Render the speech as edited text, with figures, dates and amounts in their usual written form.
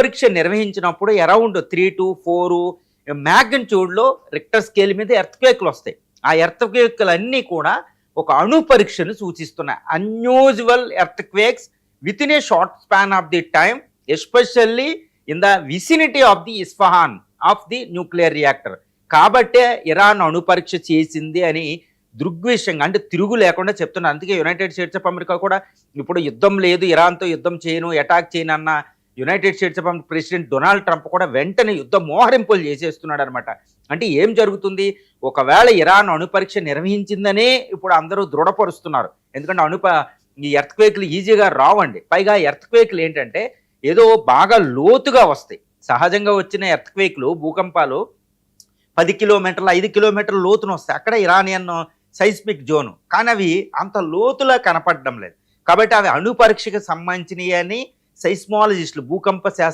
పరీక్ష నిర్వహించినప్పుడు around 3 to 4 మ్యాగ్నిట్యూడ్లో Richter scale మీద ఎర్త్క్వేక్లు వస్తాయి. ఆ ఎర్త్క్వేక్లు అన్నీ కూడా ఒక అణు పరీక్షను సూచిస్తున్నాయి. Unusual earthquakes with in a short span of the time, especially in the vicinity of the Isfahan of the nuclear reactor. కాబట్టే ఇరాన్ అణు పరీక్ష చేసింది అని దృగ్విషయంగా, అంటే తిరుగు లేకుండా చెప్తున్నారు. అందుకే యునైటెడ్ స్టేట్స్ ఆఫ్ అమెరికా కూడా ఇప్పుడు యుద్ధం లేదు, ఇరాన్తో యుద్ధం చేయను, అటాక్ చేయను అన్న United states of America president Donald Trump కూడా వెంటనే యుద్ధ మోహరింపులు చేసేస్తున్నాడు అనమాట. అంటే ఏం జరుగుతుంది, ఒకవేళ ఇరాన్ అణు పరీక్ష నిర్వహించిందనే ఇప్పుడు అందరూ దృఢపరుస్తున్నారు. ఎందుకంటే ఈ ఎర్త్క్వేక్లు ఈజీగా రావండి. పైగా ఎర్త్క్వేక్లు ఏంటంటే ఏదో బాగా లోతుగా వస్తాయి. సహజంగా వచ్చిన ఎర్త్క్వేక్లు, భూకంపాలు 10 కిలోమీటర్లు 5 కిలోమీటర్ల లోతున వస్తాయి. అక్కడ ఇరానియన్ సైస్మిక్ జోను. కానీ అవి అంత లోతులా కనపడడం లేదు. కాబట్టి అవి అణు పరీక్షకు సంబంధించినవి అని సైస్మాలజిస్టులు, భూకంప శాస్త్ర